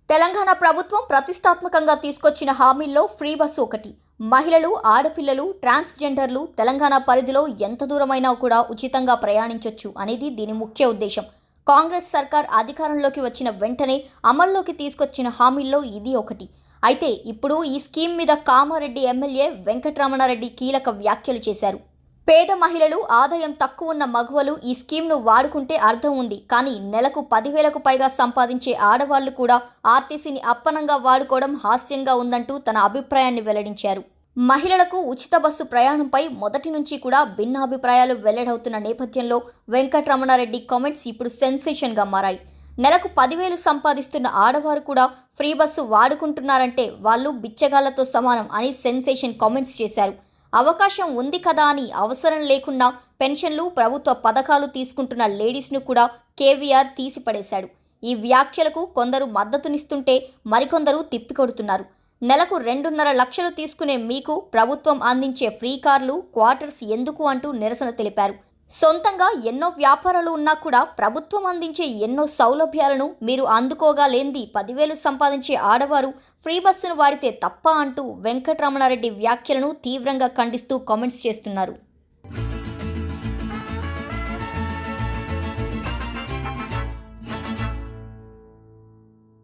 తెలంగాణ ప్రభుత్వం ప్రతిష్టాత్మకంగా తీసుకొచ్చిన హామీల్లో ఫ్రీ బస్సు ఒకటి. మహిళలు, ఆడపిల్లలు, ట్రాన్స్జెండర్లు తెలంగాణ పరిధిలో ఎంత దూరమైనా కూడా ఉచితంగా ప్రయాణించొచ్చు అనేది దీని ముఖ్య ఉద్దేశం. కాంగ్రెస్ సర్కార్ అధికారంలోకి వచ్చిన వెంటనే అమల్లోకి తీసుకొచ్చిన హామీల్లో ఇది ఒకటి. అయితే ఇప్పుడు ఈ స్కీమ్ మీద కామారెడ్డి ఎమ్మెల్యే వెంకటరమణారెడ్డి కీలక వ్యాఖ్యలు చేశారు. పేద మహిళలు, ఆదాయం తక్కువ ఉన్న మగువలు ఈ స్కీమ్ను వాడుకుంటే అర్థం ఉంది. కానీ నెలకు 10,000కు పైగా సంపాదించే ఆడవాళ్లు కూడా ఆర్టీసీని అప్పనంగా వాడుకోవడం హాస్యంగా ఉందంటూ తన అభిప్రాయాన్ని వెల్లడించారు. మహిళలకు ఉచిత బస్సు ప్రయాణంపై మొదటి నుంచి కూడా భిన్నాభిప్రాయాలు వెల్లడవుతున్న నేపథ్యంలో వెంకటరమణారెడ్డి కామెంట్స్ ఇప్పుడు సెన్సేషన్గా మారాయి. నెలకు 10,000 సంపాదిస్తున్న ఆడవారు కూడా ఫ్రీ బస్సు వాడుకుంటున్నారంటే వాళ్ళు బిచ్చగాళ్లతో సమానం అని సెన్సేషన్ కామెంట్స్ చేశారు. అవకాశం ఉంది కదా అని అవసరం లేకుండా పెన్షన్లు, ప్రభుత్వ పథకాలు తీసుకుంటున్న లేడీస్ను కూడా కేవీఆర్ తీసిపడేశాడు. ఈ వ్యాఖ్యలకు కొందరు మద్దతునిస్తుంటే మరికొందరు తిప్పికొడుతున్నారు. నెలకు 2.5 లక్షలు తీసుకునే మీకు ప్రభుత్వం అందించే ఫ్రీ కార్లు, క్వార్టర్స్ ఎందుకు అంటూ నిరసన తెలిపారు. సొంతంగా ఎన్నో వ్యాపారాలు ఉన్నా కూడా ప్రభుత్వం అందించే ఎన్నో సౌలభ్యాలను మీరు అందుకోగా లేంది 10,000 సంపాదించే ఆడవారు ఫ్రీ బస్సును వాడితే తప్ప అంటూ వెంకటరమణారెడ్డి వ్యాఖ్యలను తీవ్రంగా ఖండిస్తూ కామెంట్స్ చేస్తున్నారు.